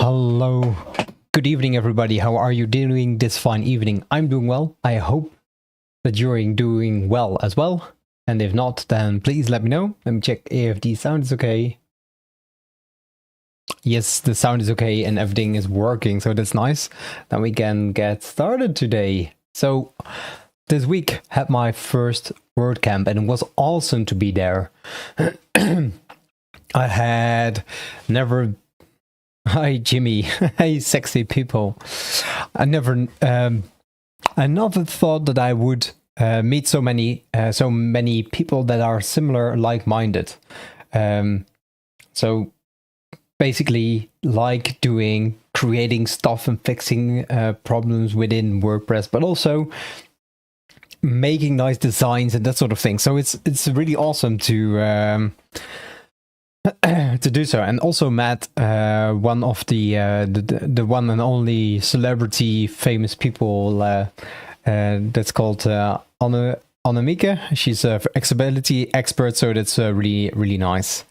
Hello. Good evening, everybody. How are you doing this fine evening? I'm doing well. I hope that you're doing well as well. And if not, then please let me know. Let me check if the sound is okay. Yes, the sound is okay and everything is working, so that's nice. Then we can get started today. So this week had my first WordCamp and it was awesome to be there. I had never... Hi, Jimmy. Hey, sexy people. I never thought that I would meet so many people that are similar, like-minded. So basically, like creating stuff and fixing problems within WordPress, but also making nice designs and that sort of thing. So it's really awesome to do so. And also met one of the one and only celebrity famous people that's called Annemieke. She's an accessibility expert, so that's really nice.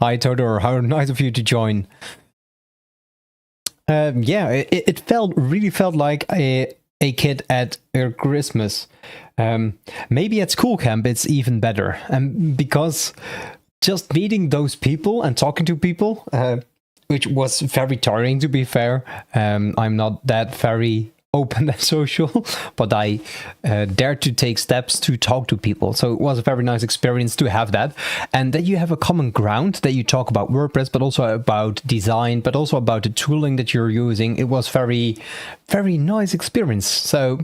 I told her how nice of you to join. Yeah, it really felt like a kid at Christmas. Maybe at school camp it's even better, because just meeting those people and talking to people, which was very tiring, to be fair. I'm not that very open and social, but I dared to take steps to talk to people. So it was a very nice experience to have that, and that you have a common ground, that you talk about WordPress, but also about design, but also about the tooling that you're using. It was very nice experience. So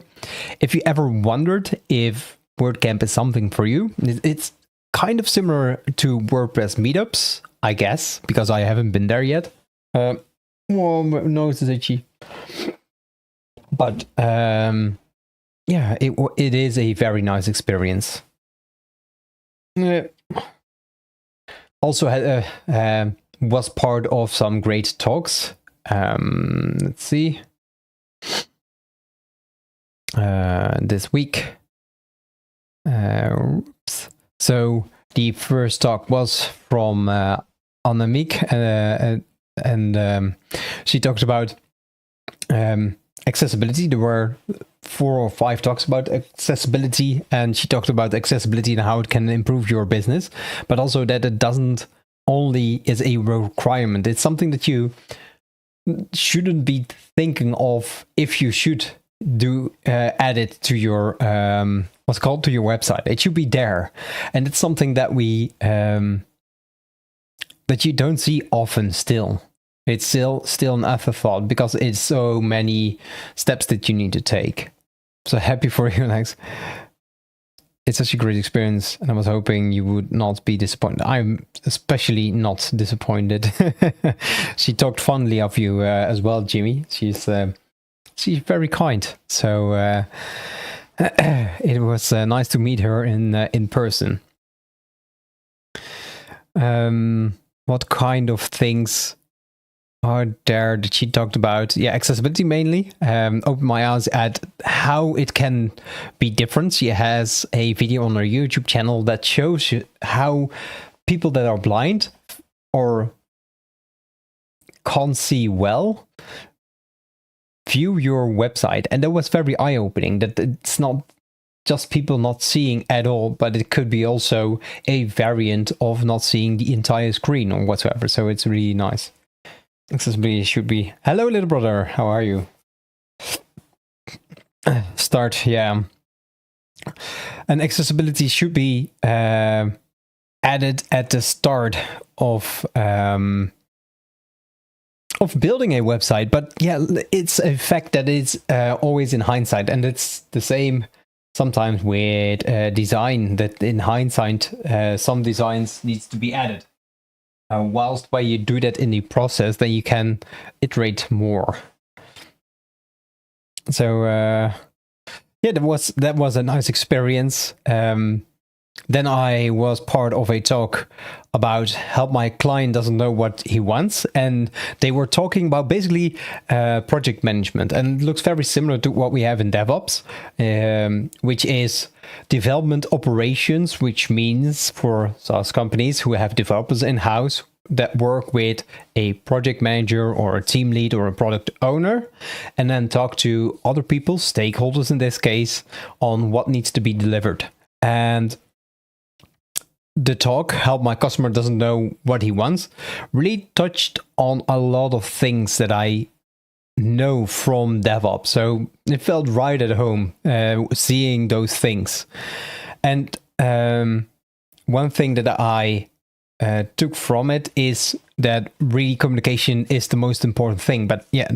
if you ever wondered if WordCamp is something for you, it's kind of similar to WordPress meetups, I guess, because I haven't been there yet. Well, no, it's itchy. But yeah, it is a very nice experience. Also was part of some great talks. Let's see. This week. Oops. So the first talk was from Annemieke, and she talked about accessibility. There were 4 or 5 talks about accessibility, and she talked about accessibility and how it can improve your business, but also that it doesn't only is a requirement. It's something that you shouldn't be thinking of if you should add it to your to your website. It should be there, and it's something that we that you don't see often still. It's still an afterthought because it's so many steps that you need to take. So happy for you, Alex. It's such a great experience, and I was hoping you would not be disappointed. I'm especially not disappointed. She talked fondly of you as well, Jimmy. She's very kind. So it was nice to meet her in person. What kind of things are there that she talked about? Yeah, accessibility mainly. Opened my eyes at how it can be different. She has a video on her YouTube channel that shows you how people that are blind or can't see well view your website, and that was very eye-opening, that it's not just people not seeing at all, but it could be also a variant of not seeing the entire screen or whatsoever. So it's really nice. Accessibility should be... Hello, little brother. How are you? Start, yeah. And accessibility should be added at the start of building a website. But yeah, it's a fact that it's always in hindsight, and it's the same sometimes with design. That in hindsight, some designs needs to be added. Whilst while you do that in the process, then you can iterate more. So yeah, that was a nice experience. Then I was part of a talk about how my client doesn't know what he wants, and they were talking about basically project management, and it looks very similar to what we have in DevOps, which is development operations, which means for SaaS companies who have developers in-house, that work with a project manager or a team lead or a product owner, and then talk to other people, stakeholders in this case, on what needs to be delivered. And the talk, Help My Customer Doesn't Know What He Wants, really touched on a lot of things that I know from DevOps. So it felt right at home seeing those things. And one thing that I took from it is that really communication is the most important thing. But yeah,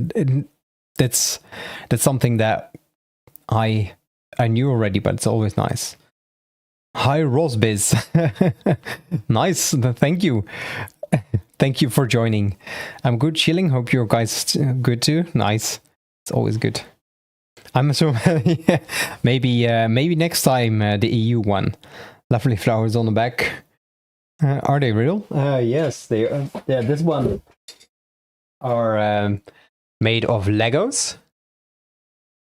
that's something that I knew already, but it's always nice. Hi, Rosbiz. Nice. Thank you. Thank you for joining. I'm good, chilling. Hope you guys good too. Nice. It's always good. I'm assuming yeah, maybe next time the EU one. Lovely flowers on the back. Are they real? Yes, they are. Yeah, this one are made of Legos.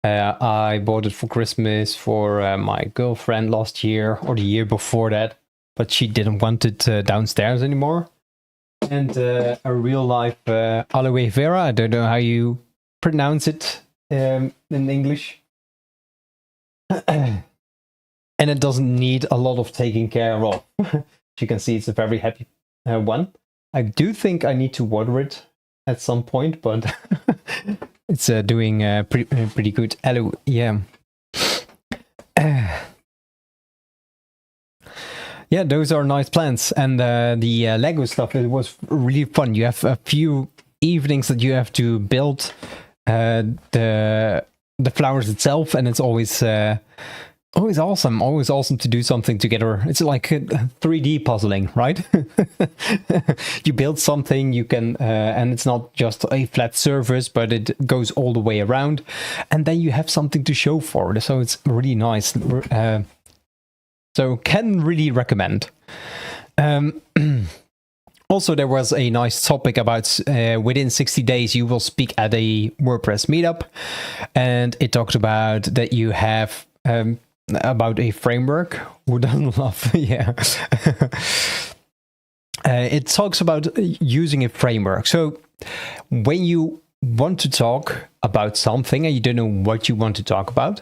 I bought it for Christmas for my girlfriend last year or the year before that, but she didn't want it downstairs anymore. And a real life aloe vera. I don't know how you pronounce it in English. And it doesn't need a lot of taking care of. You can see it's a very happy one. I do think I need to water it at some point, but it's doing pretty good. Hello, yeah. Yeah, those are nice plants. And the Lego stuff, it was really fun. You have a few evenings that you have to build the flowers itself, and it's always awesome. Always awesome to do something together. It's like 3D puzzling, right? You build something, you can, and it's not just a flat surface, but it goes all the way around, and then you have something to show for it. So it's really nice. So can really recommend. Also, there was a nice topic about within 60 days you will speak at a WordPress meetup, and it talked about that you have about a framework. Who doesn't love? Yeah. It talks about using a framework. So when you want to talk about something and you don't know what you want to talk about,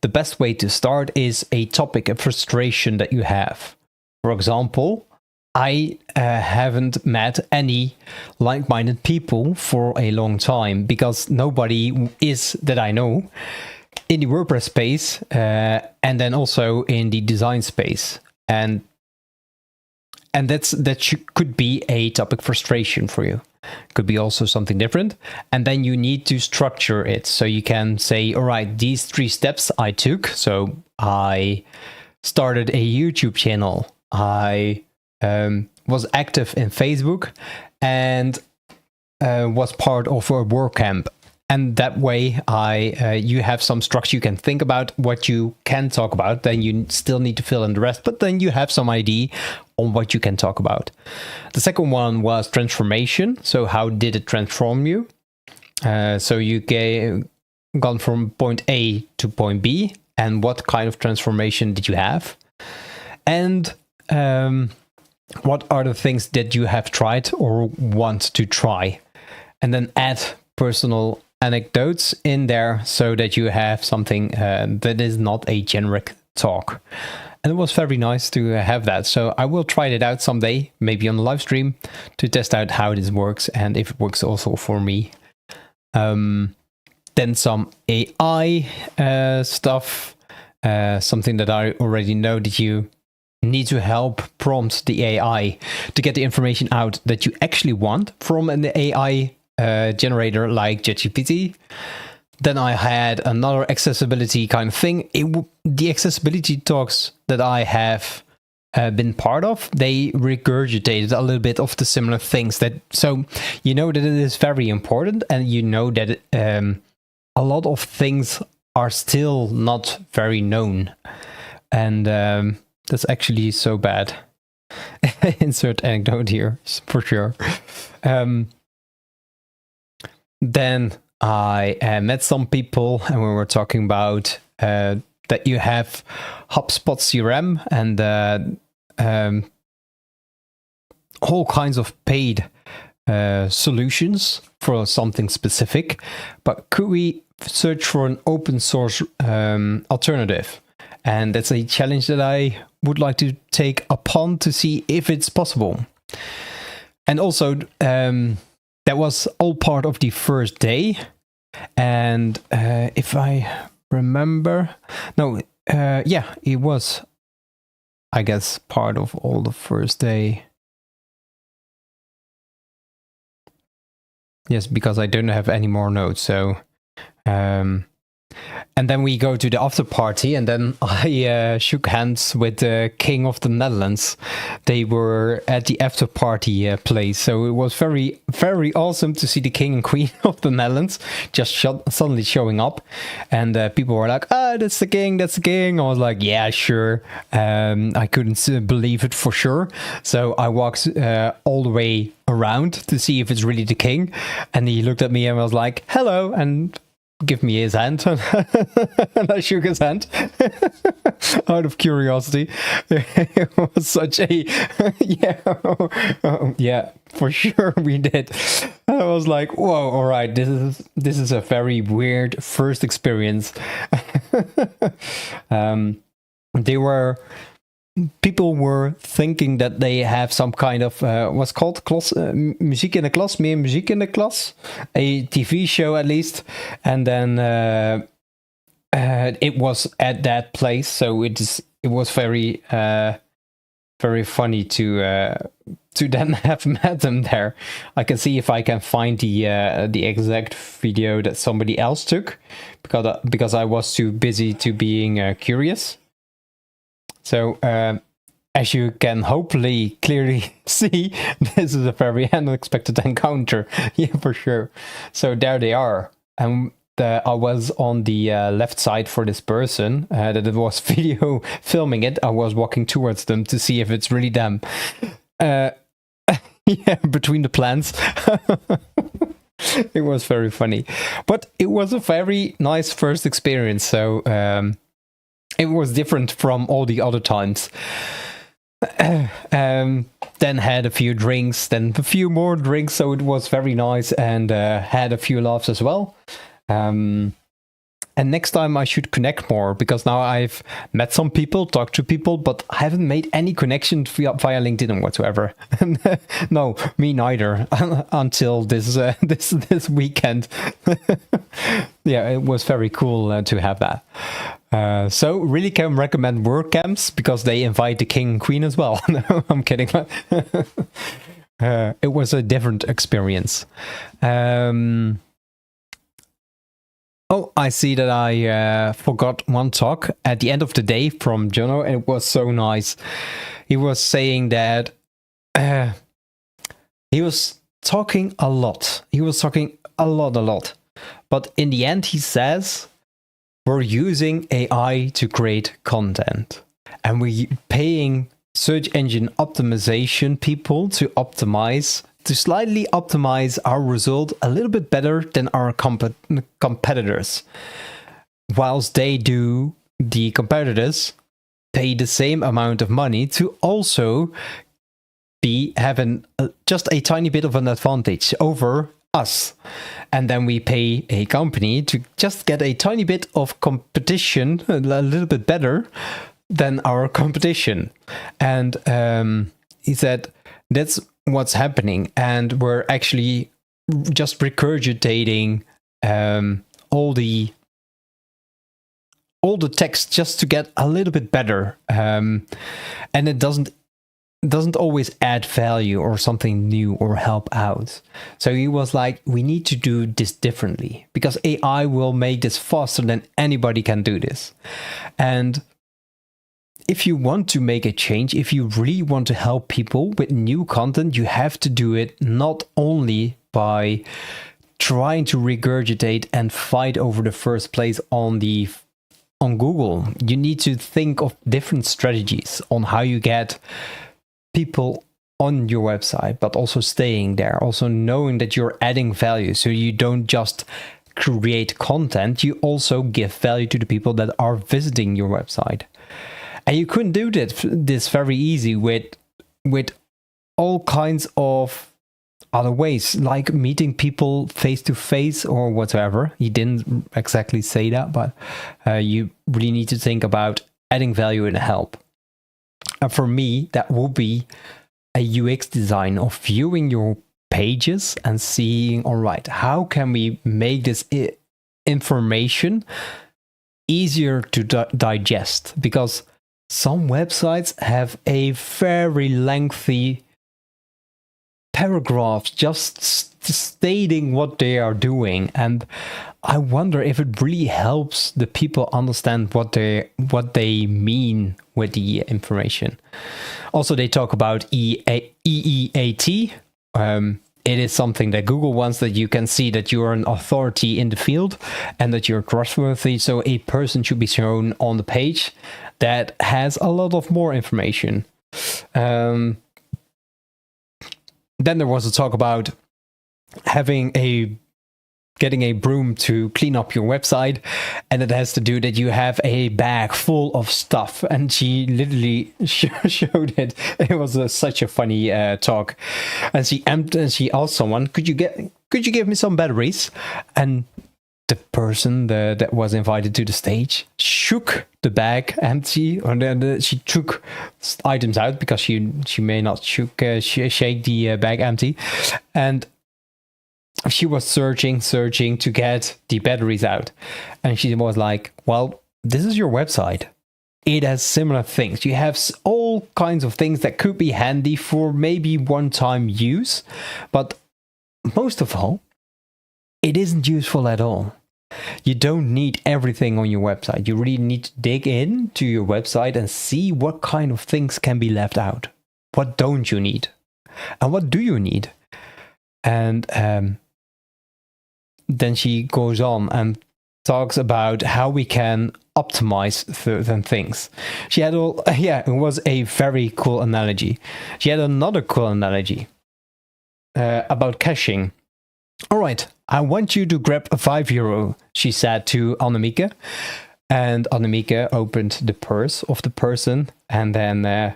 the best way to start is a topic, a frustration that you have. For example, I haven't met any like-minded people for a long time because nobody is that I know in the WordPress space, and then also in the design space, and could be a topic frustration for you. Could be also something different, and then you need to structure it so you can say, all right, these 3 steps I took. So I started a YouTube channel. I was active in Facebook and was part of a WordCamp. And that way, you have some structure. You can think about what you can talk about. Then you still need to fill in the rest, but then you have some idea on what you can talk about. The second one was transformation. So how did it transform you? So you gone from point A to point B, and what kind of transformation did you have? And what are the things that you have tried or want to try? And then add personal anecdotes in there so that you have something that is not a generic talk. And it was very nice to have that. So I will try it out someday, maybe on the live stream, to test out how this works and if it works also for me. Then some AI stuff, something that I already know that you need to help prompt the AI to get the information out that you actually want from an AI generator like ChatGPT. Then I had another accessibility kind of thing. The accessibility talks that I have been part of, they regurgitated a little bit of the similar things. So you know that it is very important, and you know that a lot of things are still not very known, and that's actually so bad. Insert anecdote here for sure. Then I met some people, and we were talking about that you have HubSpot CRM and all kinds of paid solutions for something specific, but could we search for an open source alternative? And that's a challenge that I would like to take upon to see if it's possible. And also, that was all part of the first day. And if I remember, it was, I guess, part of all the first day. Yes, because I don't have any more notes. So, and then we go to the after party, and then I shook hands with the King of the Netherlands. They were at the after party place, so it was very, very awesome to see the King and Queen of the Netherlands just suddenly showing up, and people were like, "Ah, that's the King, that's the King." I was like, "Yeah, sure." I couldn't believe it for sure, so I walked all the way around to see if it's really the King, and he looked at me and was like, "Hello," and give me his hand. And I shook his hand out of curiosity. It was such a yeah, for sure we did. I was like, whoa, all right, this is a very weird first experience. People were thinking that they have some kind of what's called muziek in de klas, meer muziek in de klas, a TV show at least, and then it was at that place, so it was very very funny to then have met them there. I can see if I can find the exact video that somebody else took, because I was too busy to being curious. So, as you can hopefully clearly see, this is a very unexpected encounter. Yeah, for sure. So there they are. And I was on the left side for this person that it was video filming it. I was walking towards them to see if it's really them. Yeah, between the plants. It was very funny. But it was a very nice first experience. So, it was different from all the other times. Then had a few drinks, then a few more drinks, so it was very nice, and had a few laughs as well. And next time I should connect more, because now I've met some people, talked to people, but I haven't made any connection via LinkedIn whatsoever. No, me neither. Until this weekend. Yeah, it was very cool to have that. So really can recommend WordCamps, because they invite the King and Queen as well. No, I'm kidding. It was a different experience. Oh, I see that I forgot one talk at the end of the day from Jono, and it was so nice. He was saying that he was talking a lot. He was talking a lot. But in the end, he says, we're using AI to create content. And we're paying search engine optimization people to slightly optimize our result a little bit better than our competitors. Whilst the competitors pay the same amount of money to also be having just a tiny bit of an advantage over us. And then we pay a company to just get a tiny bit of competition, a little bit better than our competition. And he said, that's what's happening, and we're actually just regurgitating all the text just to get a little bit better, and it doesn't always add value or something new or help out. So he was like, we need to do this differently, because AI will make this faster than anybody can do this. And if you want to make a change, if you really want to help people with new content, you have to do it not only by trying to regurgitate and fight over the first place on Google. You need to think of different strategies on how you get people on your website, but also staying there, also knowing that you're adding value. So you don't just create content, you also give value to the people that are visiting your website. And you couldn't do this very easy with all kinds of other ways, like meeting people face to face or whatever. He didn't exactly say that, but you really need to think about adding value and help. And for me, that will be a UX design of viewing your pages and seeing, all right, how can we make this information easier to digest? Because some websites have a very lengthy paragraphs just stating what they are doing, and I wonder if it really helps the people understand what they mean with the information. Also, they talk about EEAT. It is something that Google wants, that you can see that you are an authority in the field and that you're trustworthy. So a person should be shown on the page that has a lot of more information. Then there was a talk about getting a broom to clean up your website, and it has to do that you have a bag full of stuff. And she literally showed it. It was such a funny talk. And she asked someone, "Could you give me some batteries?" And the person that was invited to the stage shook the bag empty, and then she took items out because she may not shake the bag empty, and she was searching to get the batteries out. And she was like, well, this is your website. It has similar things. You have all kinds of things that could be handy for maybe one-time use, but most of all, it isn't useful at all. You don't need everything on your website. You really need to dig into your website and see what kind of things can be left out. What don't you need? And what do you need? And then she goes on and talks about how we can optimize certain things. She had it was a very cool analogy. She had another cool analogy about caching. All right, I want you to grab a €5, she said to Annemieke. And Annemieke opened the purse of the person and then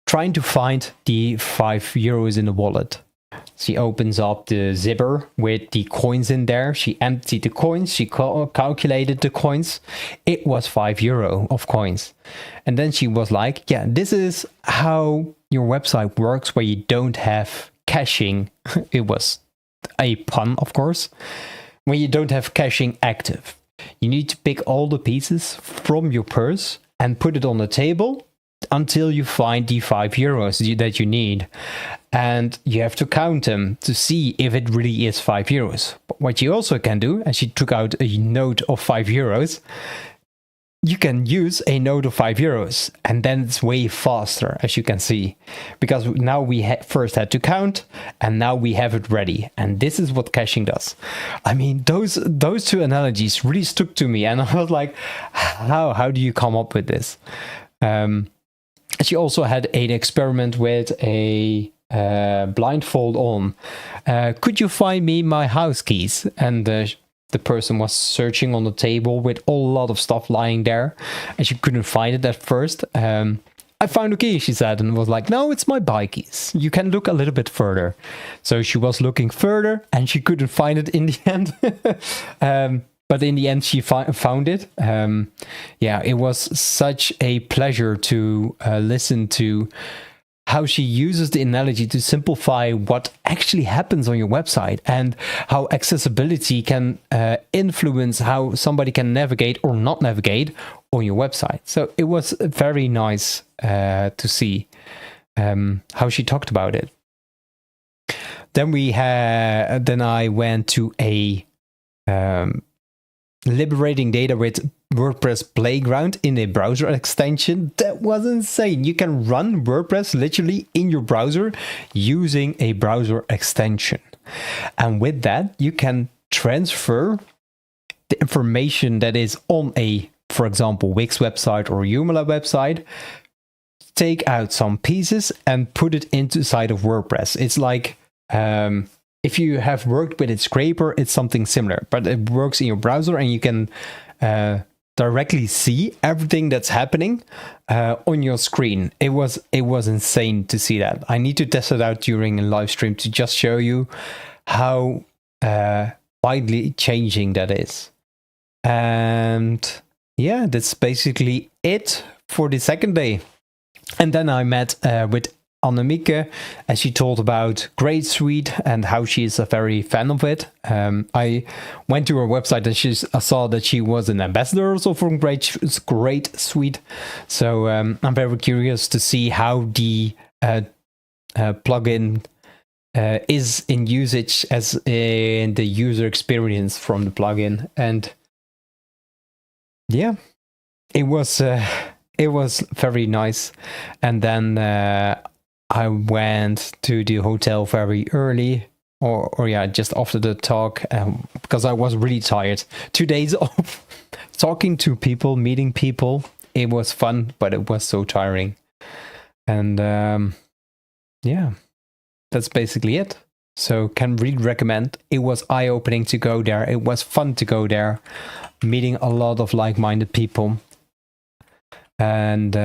trying to find the €5 in the wallet. She opens up the zipper with the coins in there. She emptied the coins. She calculated the coins. It was €5 of coins. And then she was like, yeah, this is how your website works where you don't have caching. It was a pun, of course. When you don't have caching active, you need to pick all the pieces from your purse and put it on the table until you find the €5 that you need. And you have to count them to see if it really is €5. But what you also can do, and she took out a note of €5, you can use a note of €5, and then it's way faster, as you can see, because now we first had to count, and now we have it ready. And this is what caching does. I mean, those two analogies really stuck to me, and I was like, how do you come up with this? She also had an experiment with a blindfold on. Could you find me my house keys? And the person was searching on the table with a lot of stuff lying there, and she couldn't find it at first. I found a key, she said, and was like, no, it's my bike keys. You can look a little bit further. So she was looking further and she couldn't find it in the end. But in the end, she found it. It was such a pleasure to listen to how she uses the analogy to simplify what actually happens on your website and how accessibility can influence how somebody can navigate or not navigate on your website. So it was very nice to see how she talked about it. Then I went to a liberating data with WordPress Playground in a browser extension. That was insane. You can run WordPress literally in your browser using a browser extension. And with that, you can transfer the information that is on a, for example, Wix website or Joomla website, take out some pieces and put it inside of WordPress. It's like, if you have worked with its scraper, it's something similar, but it works in your browser and you can directly see everything that's happening on your screen. It was insane to see that. I need to test it out during a live stream to just show you how widely changing that is. And yeah, that's basically it for the second day. And then I met with Annemieke, and she told about Great Suite and how she is a very fan of it. I went to her website and I saw that she was an ambassador also from Great Suite. So I'm very curious to see how the plugin is in usage as in the user experience from the plugin. And yeah, it was very nice. And then I went to the hotel very early, or yeah, just after the talk, because I was really tired. 2 days of talking to people, meeting people. It was fun, but it was so tiring. And yeah, that's basically it. So can really recommend. It was eye-opening to go there. It was fun to go there, meeting a lot of like-minded people. And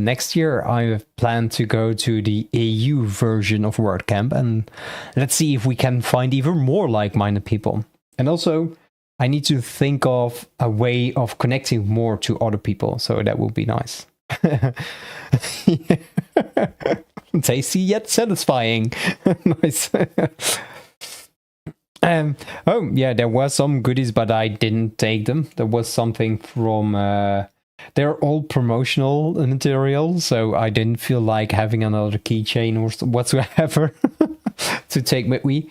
next year I plan to go to the EU version of WordCamp, and let's see if we can find even more like-minded people. And also, I need to think of a way of connecting more to other people, so that will be nice. Tasty yet satisfying. Nice. Oh yeah, there was some goodies, but I didn't take them. There was something from they're all promotional material, so I didn't feel like having another keychain or whatsoever to take with me.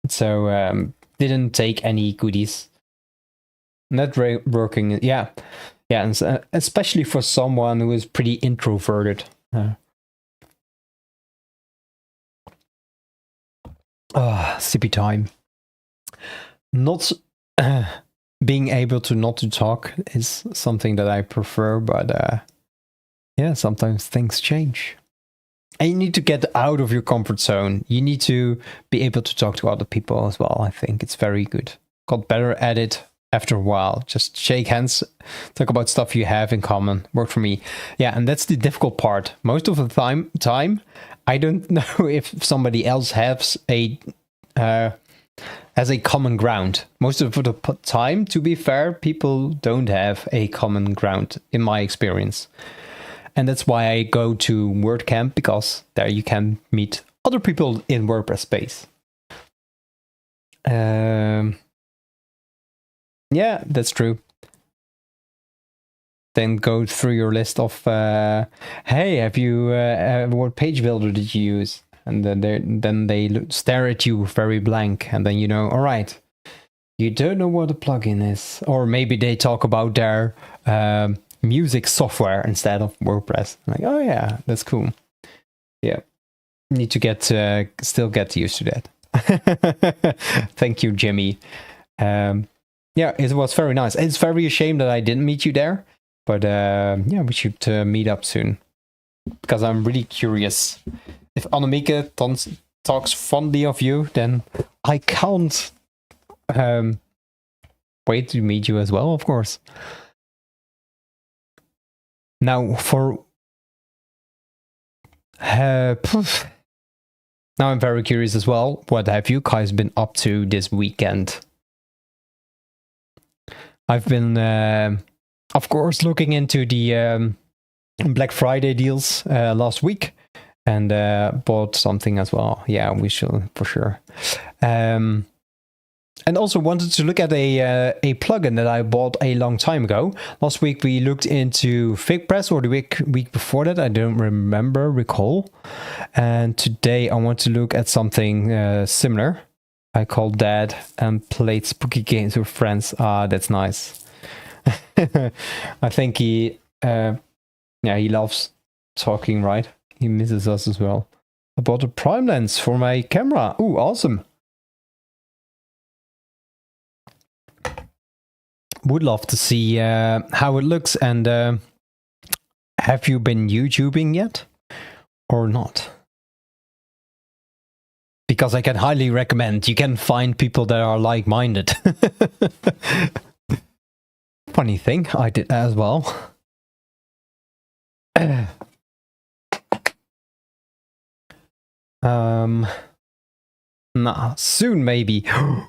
So didn't take any goodies. Networking, yeah, and especially for someone who is pretty introverted. Sippy time. Not being able to not to talk is something that I prefer, but yeah, sometimes things change. And you need to get out of your comfort zone. You need to be able to talk to other people as well. I think it's very good. Got better at it after a while. Just shake hands, talk about stuff you have in common. Worked for me. Yeah, and that's the difficult part. Most of the time I don't know if somebody else has a common ground. Most of the time, to be fair, people don't have a common ground, in my experience. And that's why I go to WordCamp, because there you can meet other people in WordPress space. Yeah, that's true. Then go through your list of, hey, have you, what page builder did you use? And then they stare at you very blank, and then you know, all right, you don't know what a plugin is. Or maybe they talk about their music software instead of WordPress. Like, oh yeah, that's cool. Yeah, need to still get used to that. Thank you, Jimmy. Yeah, it was very nice. It's very a shame that I didn't meet you there, but yeah, we should meet up soon, because I'm really curious. If Annemieke talks fondly of you, then I can't wait to meet you as well, of course. Now, now I'm very curious as well. What have you guys been up to this weekend? I've been, of course, looking into the Black Friday deals last week. And bought something as well. Yeah, we should for sure. And also wanted to look at a plugin that I bought a long time ago. Last week we looked into FigPress, or the week before that, I don't recall. And today I want to look at something similar. I call that and played spooky games with friends. That's nice. I think he loves talking, right? He misses us as well. I bought a prime lens for my camera. Ooh, awesome. Would love to see how it looks. And have you been YouTubing yet? Or not? Because I can highly recommend. You can find people that are like-minded. Funny thing, I did as well. Nah, soon maybe.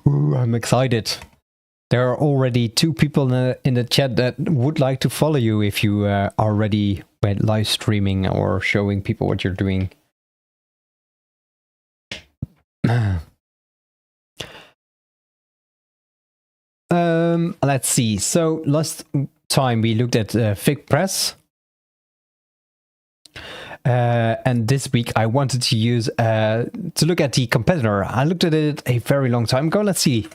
Ooh, I'm excited. There are already 2 people in the chat that would like to follow you if you already went live streaming or showing people what you're doing. Let's see. So last time we looked at FigPress. And this week I wanted to use to look at the competitor. I looked at it a very long time ago. Let's see.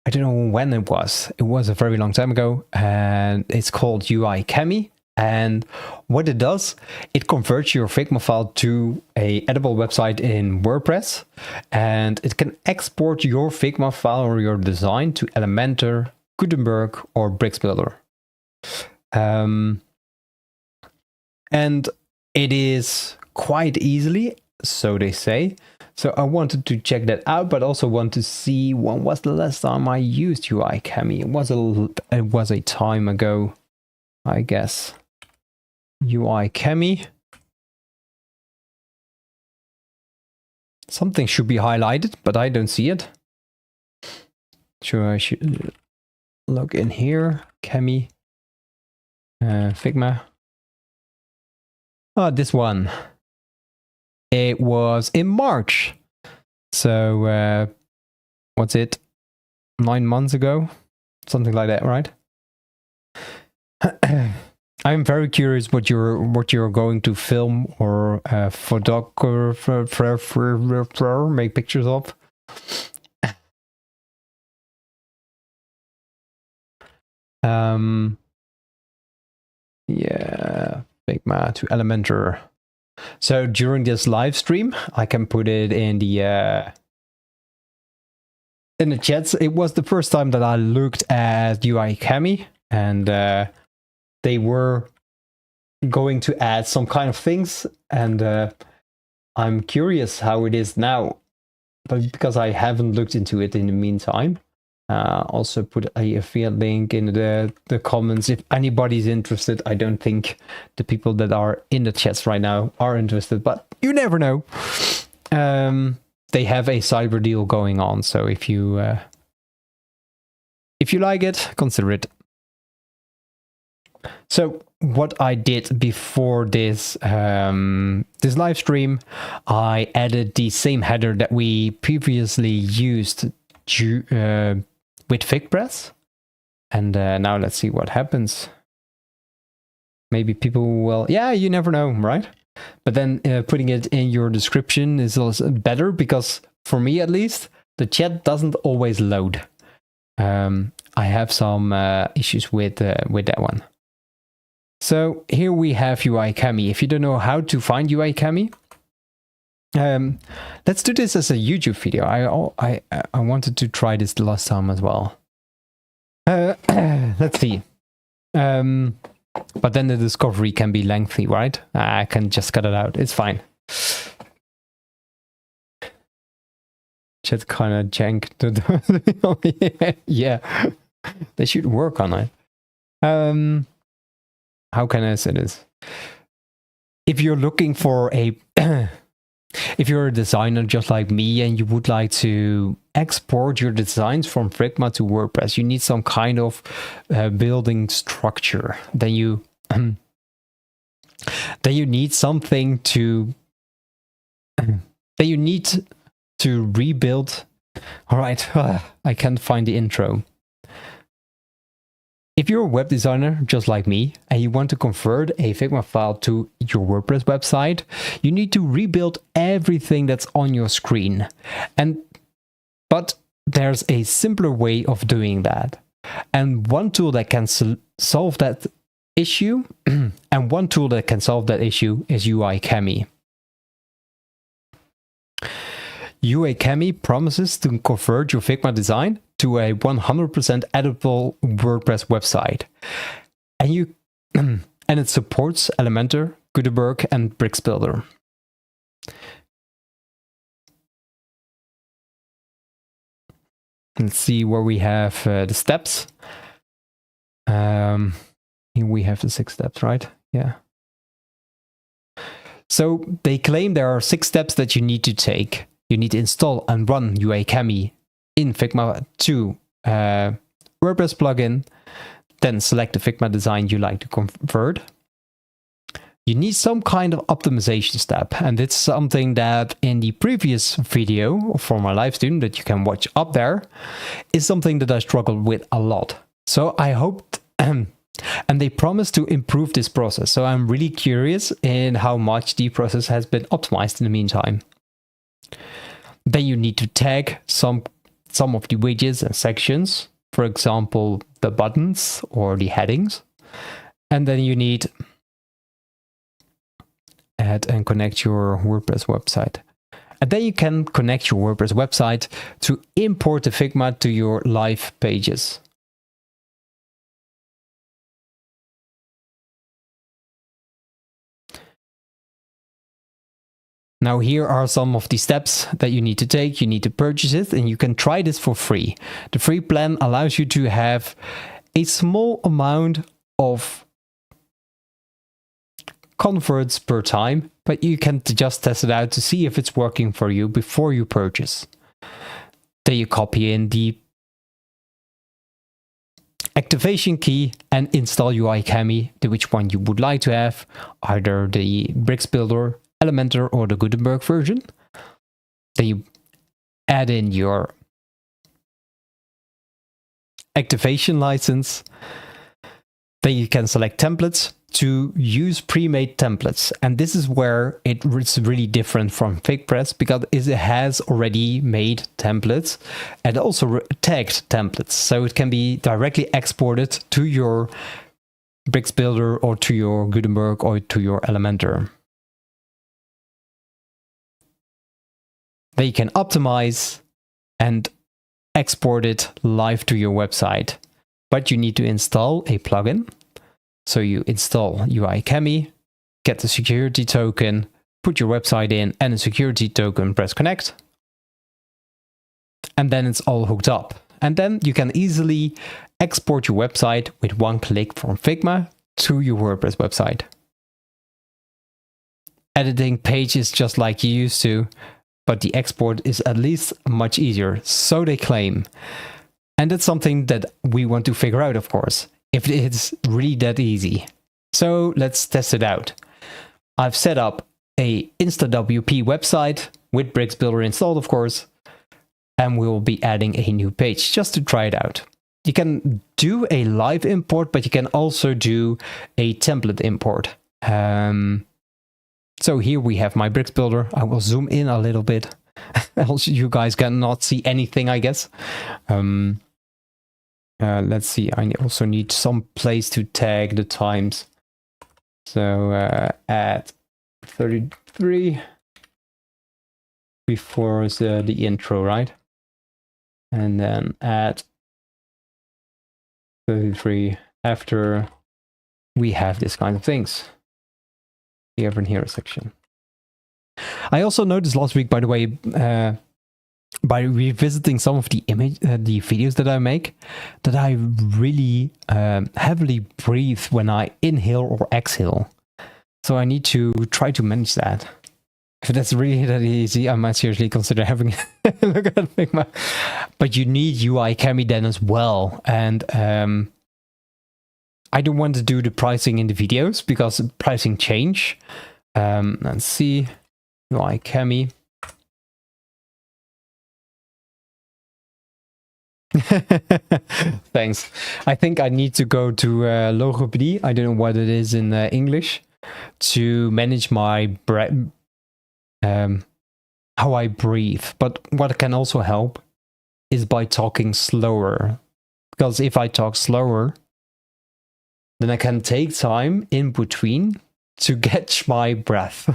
I don't know when it was. It was a very long time ago, and it's called UIChemy. And what it does, it converts your Figma file to a editable website in WordPress, and it can export your Figma file or your design to Elementor, Gutenberg, or BricsBuilder. And it is quite easily, so they say. So I wanted to check that out, but also want to see when was the last time I used UIChemy. It was a time ago, I guess. UIChemy. Something should be highlighted, but I don't see it. Sure, I should log in here. Chemy. Figma. Oh, this one. It was in March. So, what's it? 9 months ago? Something like that, right? I'm very curious what you're going to film or photographer make pictures of. Yeah, Figma to Elementor. So during this live stream, I can put it in the chats. It was the first time that I looked at UIChemy, and they were going to add some kind of things, and I'm curious how it is now, but because I haven't looked into it in the meantime. Also put a affiliate link in the comments if anybody's interested. I don't think the people that are in the chats right now are interested, but you never know. They have a cyber deal going on, so if you like it, consider it. So what I did before this this live stream, I added the same header that we previously used with FigPress, and now let's see what happens. Maybe people will, yeah, you never know, right? But then putting it in your description is also better, because for me at least, the chat doesn't always load. I have some issues with that one. So here we have UIChemy. If you don't know how to find UIChemy, let's do this as a YouTube video. I wanted to try this the last time as well. Let's see. But then the discovery can be lengthy, right? I can just cut it out. It's fine. Just kind of jank. Yeah, they should work on it. How can I say this? If you're looking for a if you're a designer just like me and you would like to export your designs from Figma to WordPress, you need some kind of building structure. Then you need something to then you need to rebuild. All right, I can't find the intro. If you're a web designer just like me and you want to convert a Figma file to your WordPress website, you need to rebuild everything that's on your screen. But there's a simpler way of doing that. And one tool that can solve that issue, is UIChemy. UIChemy promises to convert your Figma design to a 100% editable WordPress website. And it supports Elementor, Gutenberg, and BricsBuilder. Let's see where we have the steps. Here we have the 6 steps, right? Yeah. So they claim there are 6 steps that you need to take. You need to install and run UIChemy in Figma to WordPress plugin. Then select the Figma design you like to convert. You need some kind of optimization step, and it's something that in the previous video for my live student that you can watch up there is something that I struggled with a lot. So I hoped, and they promised to improve this process. So I'm really curious in how much the process has been optimized in the meantime. Then you need to tag some of the widgets and sections, for example, the buttons or the headings. And then you need add and connect your WordPress website. And then you can connect your WordPress website to import the Figma to your live pages. Now here are some of the steps that you need to take. You need to purchase it, and you can try this for free. The free plan allows you to have a small amount of converts per time, but you can just test it out to see if it's working for you before you purchase. Then you copy in the activation key and install UIChemy, which one you would like to have, either the Bricks Builder, Elementor, or the Gutenberg version. Then you add in your activation license. Then you can select templates to use pre-made templates. And this is where it's really different from FigPress, because it has already made templates and also tagged templates. So it can be directly exported to your Bricks Builder or to your Gutenberg or to your Elementor. Then you can optimize and export it live to your website. But you need to install a plugin. So you install UIChemy, get the security token, put your website in and a security token, press connect. And then it's all hooked up. And then you can easily export your website with one click from Figma to your WordPress website. Editing pages just like you used to, but the export is at least much easier, so they claim. And that's something that we want to figure out, of course, if it's really that easy. So let's test it out. I've set up a InstaWP website with Bricks Builder installed, of course, and we will be adding a new page just to try it out. You can do a live import, but you can also do a template import. So here we have my Bricks Builder. I will zoom in a little bit. Else you guys cannot see anything, I guess. Let's see, I also need some place to tag the times. So at 33 before the intro, right? And then at 33 after we have this kind of things. The Ever and Hero section. I also noticed last week, by the way, by revisiting some of the videos that I make, that I really heavily breathe when I inhale or exhale. So I need to try to manage that. If that's really that easy, I might seriously consider having a look at Figma. But you need UIChemy then as well. And I don't want to do the pricing in the videos because pricing change. Let's see, UIChemy. Thanks. I think I need to go to logopedy. I don't know what it is in English, to manage my how I breathe. But what can also help is by talking slower, because if I talk slower, then I can take time in between to catch my breath.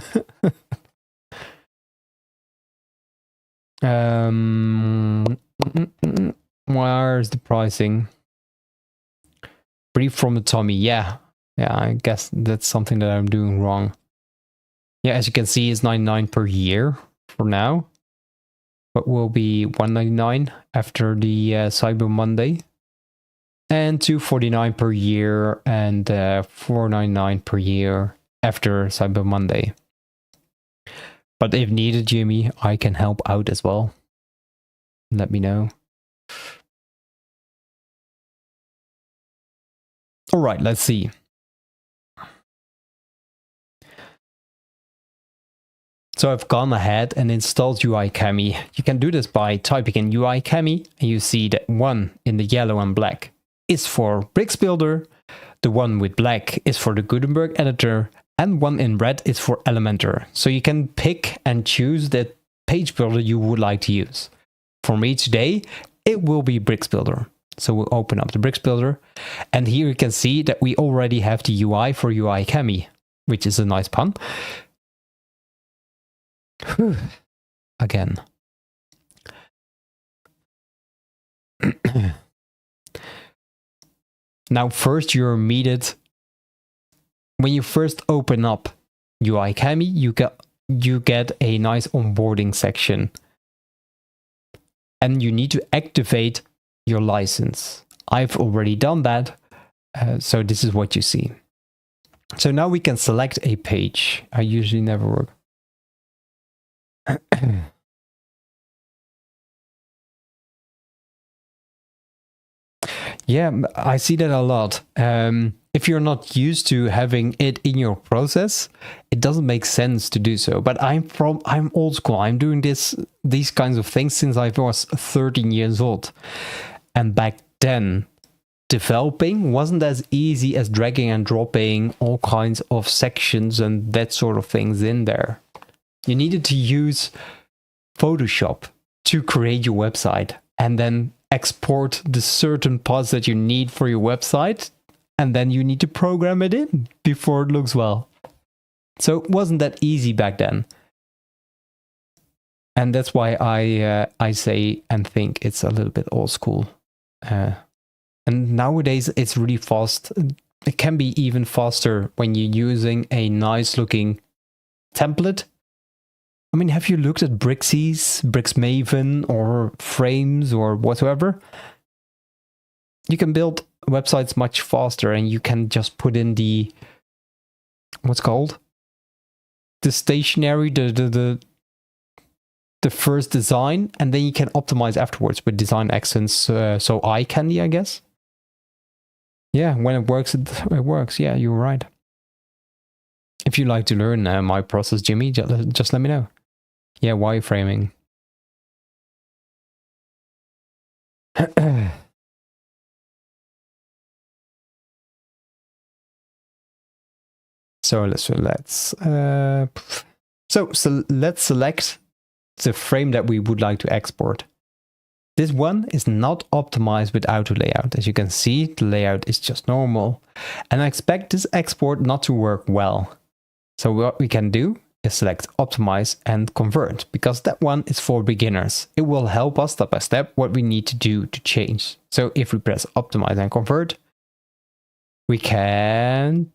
Where's the pricing? Breathe from the tummy. Yeah, I guess that's something that I'm doing wrong. Yeah, as you can see, it's $99 per year for now, but will be $199 after the Cyber Monday. and $249 per year and $499 per year after Cyber Monday. But if needed, Jimmy, I can help out as well. Let me know. All right, let's see. So I've gone ahead and installed UIChemy. You can do this by typing in UIChemy, and you see that one in the yellow and black is for Bricks Builder, the one with black is for the Gutenberg editor, and one in red is for Elementor. So you can pick and choose the page builder you would like to use. For me today, it will be Bricks Builder. So we'll open up the Bricks Builder, and here you can see that we already have the UI for UIChemy, which is a nice pun. Again. Now first you're immediate. When you first open up UIChemy, you get a nice onboarding section. And you need to activate your license. I've already done that. So this is what you see. So now we can select a page. I usually never work. Yeah, I see that a lot. If you're not used to having it in your process, it doesn't make sense to do so. But I'm old school. I'm doing these kinds of things since I was 13 years old. And back then, developing wasn't as easy as dragging and dropping all kinds of sections and that sort of things in there. You needed to use Photoshop to create your website and then export the certain parts that you need for your website, and then you need to program it in before it looks well. So it wasn't that easy back then. And that's why I say and think it's a little bit old school. And nowadays it's really fast. It can be even faster when you're using a nice looking template. I mean, have you looked at Brixies, Brixmaven, or Frames, or whatsoever? You can build websites much faster, and you can just put in the what's called the stationery, the first design, and then you can optimize afterwards with design accents. So eye candy, I guess. Yeah, when it works, it works. Yeah, you're right. If you'd like to learn my process, Jimmy, just let me know. Yeah, wireframing. So let's select the frame that we would like to export. This one is not optimized with auto layout. As you can see, the layout is just normal, and I expect this export not to work well. So what we can do is select optimize and convert, because that one is for beginners. It will help us step by step what we need to do to change. So if we press optimize and convert, we can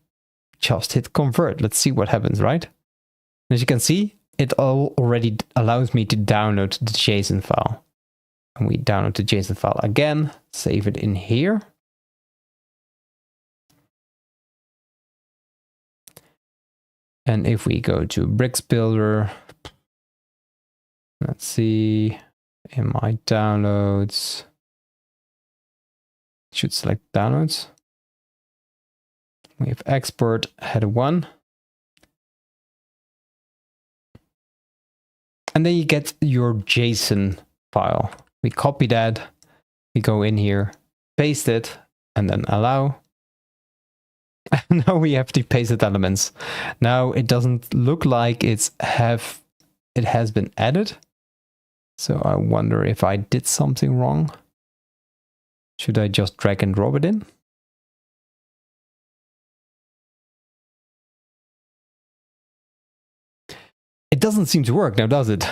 just hit convert. Let's see what happens, right? As you can see, it already allows me to download the JSON file. And we download the JSON file again, save it in here. And if we go to Bricks Builder, let's see, in my downloads, should select downloads. We have export header 1. And then you get your JSON file. We copy that, we go in here, paste it, and then allow. Now we have the pasted elements. Now it doesn't look like it has been added. So I wonder if I did something wrong. Should I just drag and drop it in? It doesn't seem to work now, does it?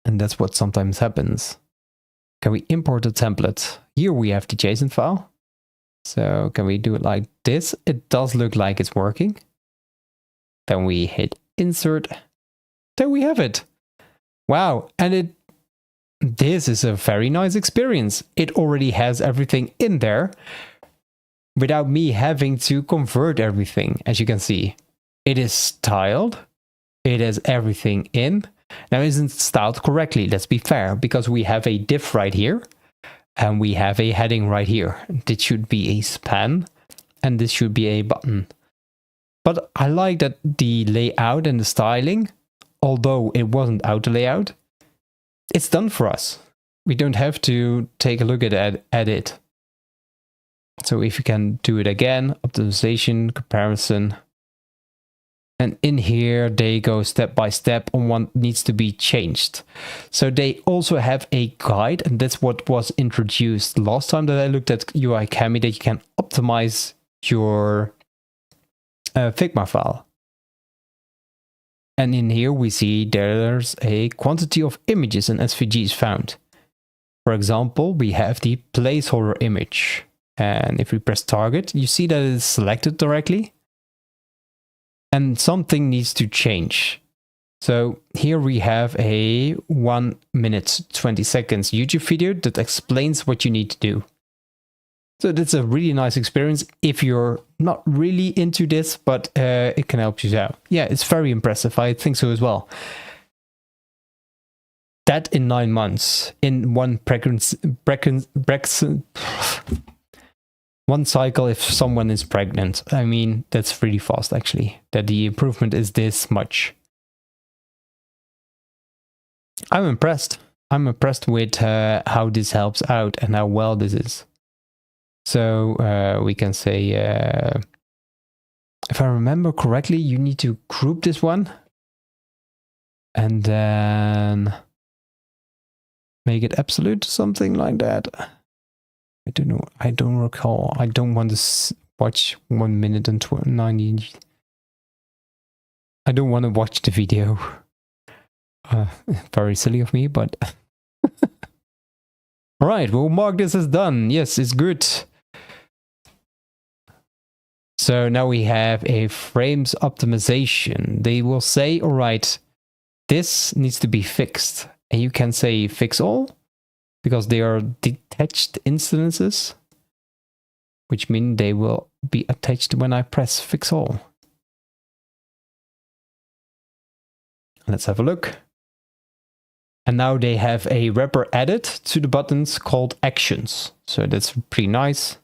And that's what sometimes happens. Can we import a template? Here we have the JSON file. So can we do it like this? It does look like it's working. Then we hit insert. There we have it. Wow. And this is a very nice experience. It already has everything in there without me having to convert everything. As you can see, it is styled. It has everything in. Now, it isn't styled correctly, let's be fair, because we have a div right here and we have a heading right here. This should be a span and this should be a button. But I like that the layout and the styling, although it wasn't auto layout, it's done for us. We don't have to take a look at it. So if you can do it again, optimization, comparison. And in here, they go step by step on what needs to be changed. So they also have a guide, and that's what was introduced last time that I looked at UIChemy, that you can optimize your Figma file. And in here, we see there's a quantity of images and SVGs found. For example, we have the placeholder image. And if we press target, you see that it is selected directly. And something needs to change. So here we have a 1 minute 20 seconds YouTube video that explains what you need to do. So that's a really nice experience if you're not really into this, but it can help you out. Yeah, it's very impressive. I think so as well. That in 9 months, in one one cycle if someone is pregnant. I mean, that's really fast actually, that the improvement is this much. I'm impressed. I'm impressed with how this helps out and how well this is. So we can say, if I remember correctly, you need to group this one and then make it absolute, something like that. I don't know. I don't recall. I don't want to watch 1 minute and 90. I don't want to watch the video. Very silly of me, but... All right, we'll mark this as done. Yes, it's good. So now we have a frames optimization. They will say, all right, this needs to be fixed. And you can say fix all, because they are detached instances, which mean they will be attached when I press fix all. Let's have a look. And now they have a wrapper added to the buttons called actions. So that's pretty nice.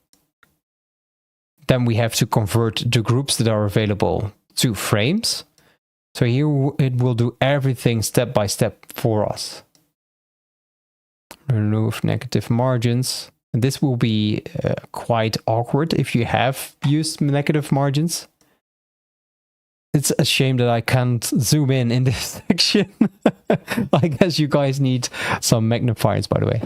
Then we have to convert the groups that are available to frames. So here it will do everything step by step for us. Remove negative margins. And this will be quite awkward if you have used negative margins. It's a shame that I can't zoom in this section. I guess you guys need some magnifiers, by the way.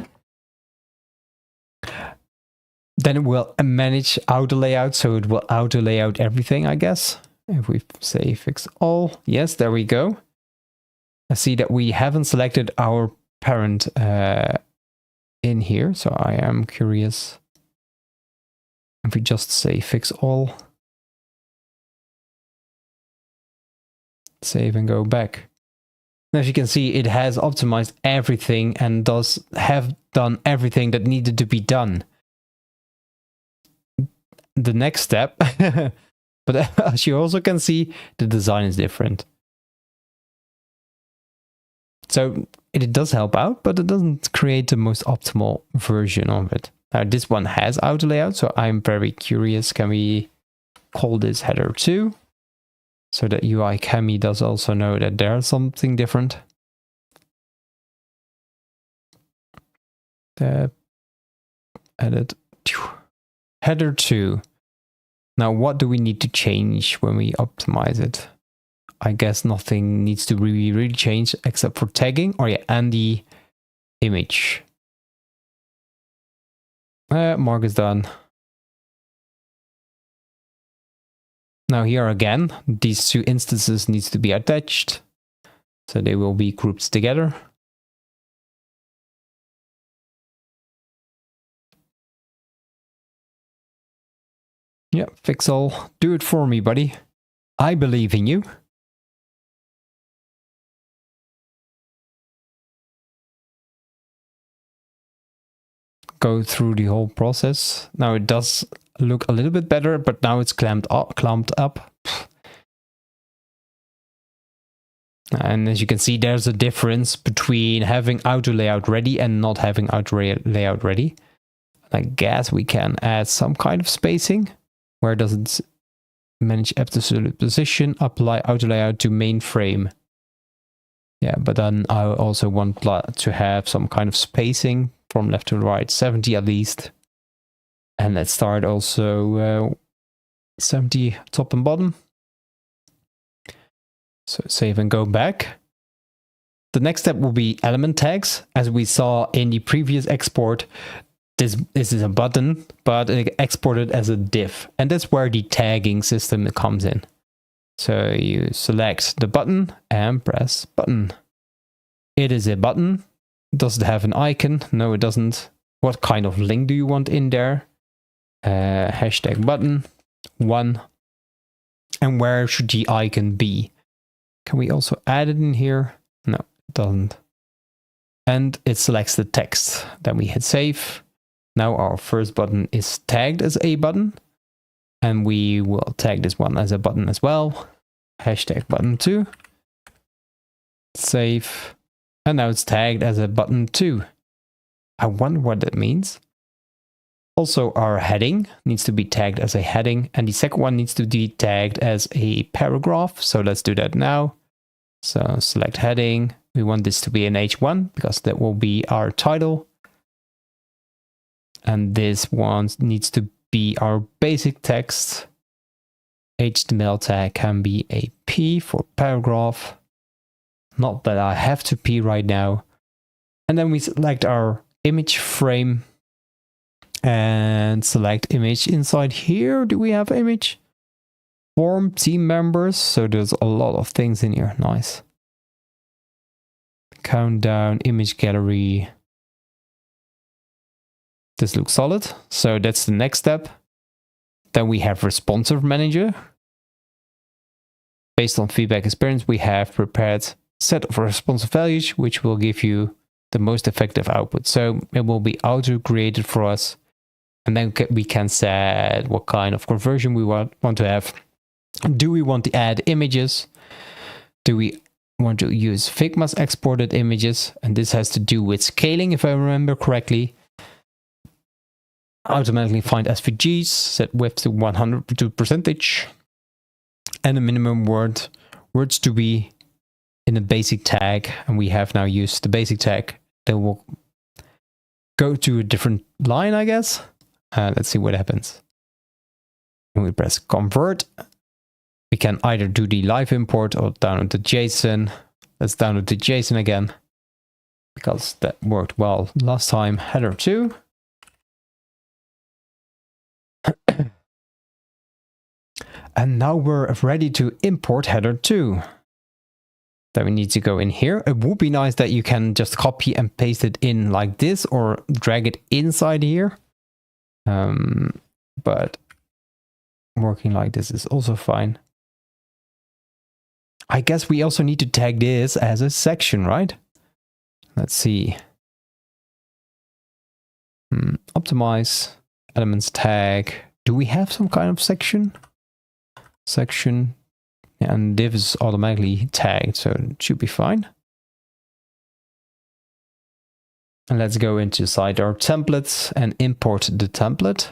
Then it will manage auto layout, so it will auto layout everything, I guess. If we say fix all, yes, there we go. I see that we haven't selected our parent in here, so I am curious. If we just say fix all, save and go back. As you can see, it has optimized everything and does have done everything that needed to be done. The next step, but as you also can see, the design is different. So it does help out, but it doesn't create the most optimal version of it. Now this one has auto layout, so I'm very curious. Can we call this header 2? So that UIChemy does also know that there's something different. Edit header 2. Now what do we need to change when we optimize it? I guess nothing needs to really change except for tagging, or yeah, and the image. Mark is done. Now here again, these two instances needs to be attached, so they will be grouped together. Yeah, fix all. Do it for me, buddy. I believe in you. go through the whole process. Now it does look a little bit better, but now it's clamped up. And as you can see, there's a difference between having auto layout ready and not having auto layout ready. I guess we can add some kind of spacing. Where does it manage absolute position, apply auto layout to main frame? Yeah, but then I also want to have some kind of spacing from left to right, 70 at least. And let's start also 70 top and bottom. So save and go back. The next step will be element tags. As we saw in the previous export, this is a button, but exported as a div. And that's where the tagging system comes in. So you select the button and press button. It is a button. Does it have an icon? No, it doesn't. What kind of link do you want in there? Hashtag button 1. And where should the icon be? Can we also add it in here? No, it doesn't. And it selects the text. Then we hit save. Now our first button is tagged as a button. And we will tag this one as a button as well. Hashtag button 2. Save. And now it's tagged as a button 2. I wonder what that means. Also, our heading needs to be tagged as a heading, and the second one needs to be tagged as a paragraph. So let's do that now. So select heading. We want this to be an H1 because that will be our title. And this one needs to be our basic text. HTML tag can be a P for paragraph. Not that I have to P right now. And then we select our image frame. And select image inside here. Do we have image? Form team members. So there's a lot of things in here. Nice. Countdown, image gallery. This looks solid. So that's the next step. Then we have responsive manager. Based on feedback experience, we have prepared set of responsive values, which will give you the most effective output. So it will be auto created for us. And then we can set what kind of conversion we want to have. Do we want to add images? Do we want to use Figma's exported images? And this has to do with scaling, if I remember correctly. Automatically find SVGs, set width to 100%. And the minimum words to be in a basic tag. And we have now used the basic tag. That will go to a different line, I guess. Let's see what happens. When we press convert, we can either do the live import or download the JSON. Let's download the JSON again, because that worked well last time. Header 2. And now we're ready to import header 2. Then we need to go in here. It would be nice that you can just copy and paste it in like this or drag it inside here. But working like this is also fine. I guess we also need to tag this as a section, right? Let's see. Optimize, elements tag. Do we have some kind of section? Section. Yeah, and div is automatically tagged, so it should be fine. And let's go inside our templates and import the template.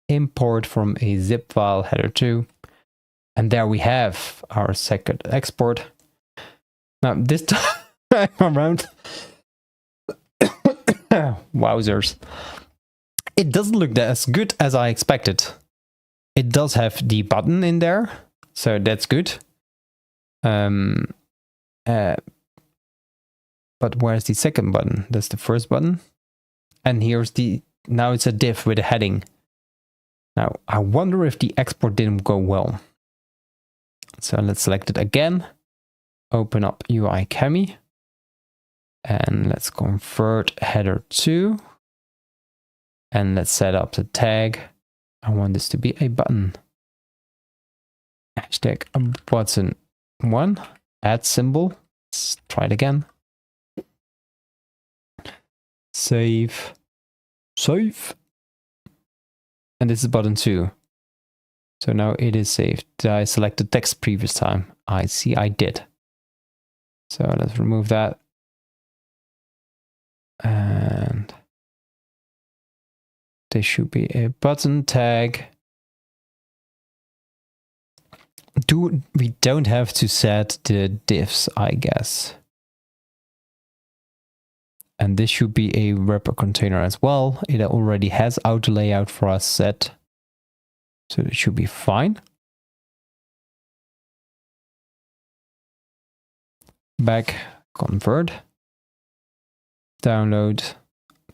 Import from a zip file header 2. And there we have our second export. Now this time around, wowzers, it doesn't look as good as I expected. It does have the button in there, so that's good. But where's the second button? That's the first button. And here's now it's a div with a heading. Now, I wonder if the export didn't go well. So let's select it again. Open up UIChemy. And let's convert header 2. And let's set up the tag. I want this to be a button. Hashtag button 1. Add symbol. Let's try it again. Save. Save. And this is button 2. So now it is saved. Did I select the text previous time? I see I did. So let's remove that. And there should be a button tag. We don't have to set the diffs, I guess. And this should be a wrapper container as well. It already has auto layout for us set. So it should be fine. Back, convert, download.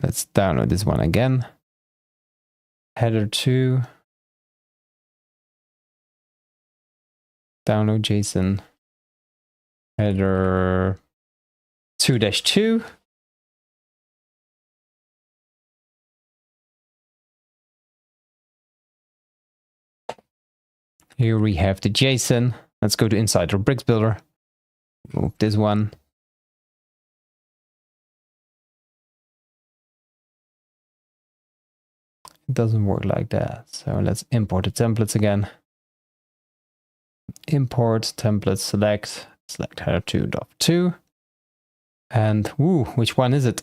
Let's download this one again. Header 2. Download JSON. Header 2-2. Here we have the JSON. Let's go to inside our bricks builder. Move this one. It doesn't work like that. So let's import the templates again. Import template select header 2.2. And which one is it?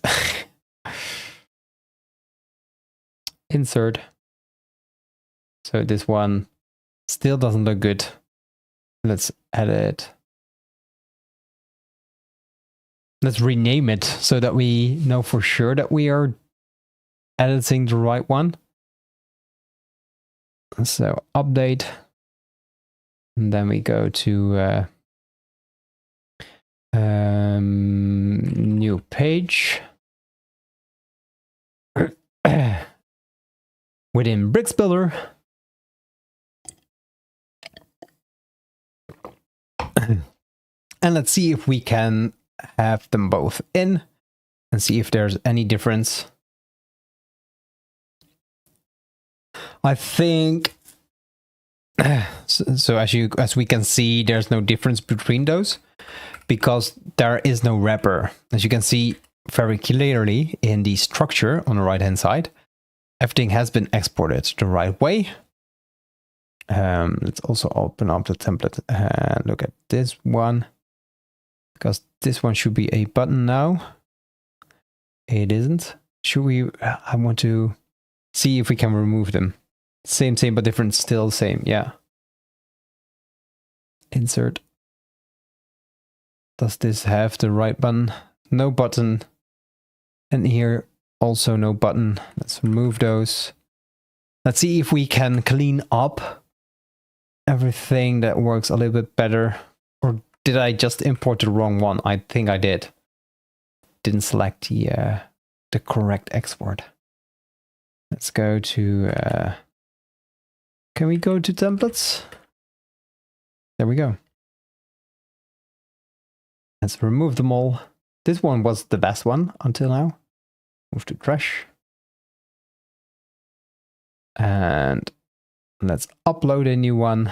Insert. So this one still doesn't look good. Let's edit. Let's rename it so that we know for sure that we are editing the right one. So update. And then we go to new page. Within Bricks Builder. And let's see if we can have them both in and see if there's any difference. I think so as we can see, there's no difference between those because there is no wrapper. As you can see very clearly in the structure on the right hand side, everything has been exported the right way. Let's also open up the template and look at this one, because this one should be a button now. It isn't. Should we? I want to see if we can remove them. Same, but different, still same. Yeah. Insert. Does this have the right button? No button. And here also no button. Let's remove those. Let's see if we can clean up everything that works a little bit better. Or did I just import the wrong one? I think I did. Didn't select the correct export. Let's go to... can we go to templates? There we go. Let's remove them all. This one was the best one until now. Move to trash. And let's upload a new one.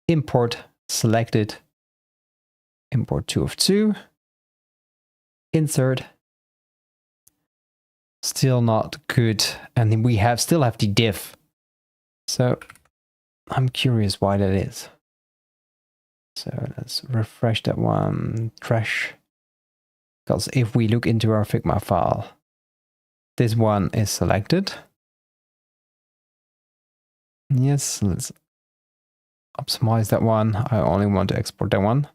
Import, select it. Import 2 of 2. Insert. Still not good. And then we still have the div. So I'm curious why that is. So let's refresh that one. Trash. Because if we look into our Figma file, this one is selected. Yes, let's optimize that one. I only want to export that one.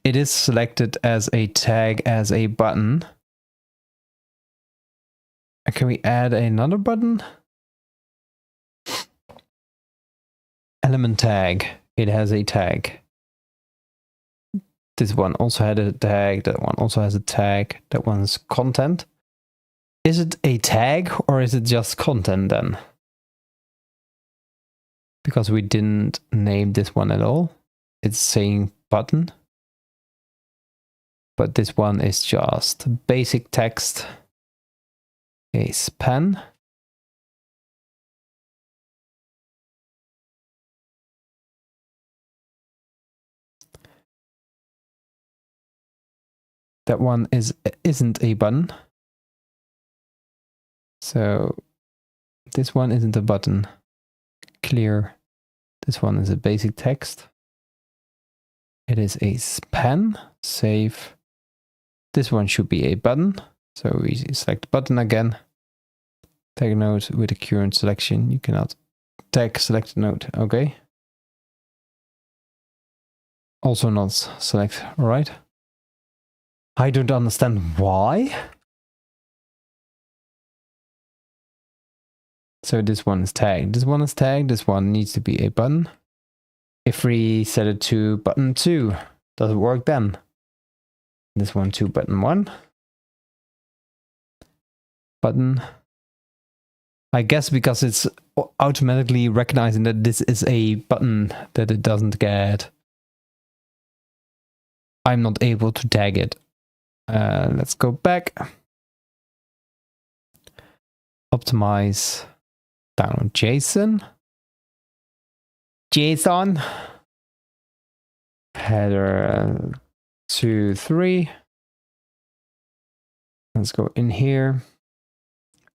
It is selected as a tag, as a button. Can we add another button? Element tag. It has a tag. This one also had a tag. That one also has a tag. That one's content. Is it a tag or is it just content then? Because we didn't name this one at all. It's saying button. But this one is just basic text. A span. That one isn't a button. So this one isn't a button. Clear. This one is a basic text. It is a pen. Save. This one should be a button. So we select button again. Tag node with the current selection. You cannot tag select node. Okay. Also not select. All right. I don't understand why. So this one is tagged. This one is tagged. This one needs to be a button. If we set it to button 2, does it work then? This one to button 1. Button. I guess because it's automatically recognizing that this is a button that it doesn't get. I'm not able to tag it. Let's go back. Optimize. Download JSON. JSON. Header 2, 3. Let's go in here.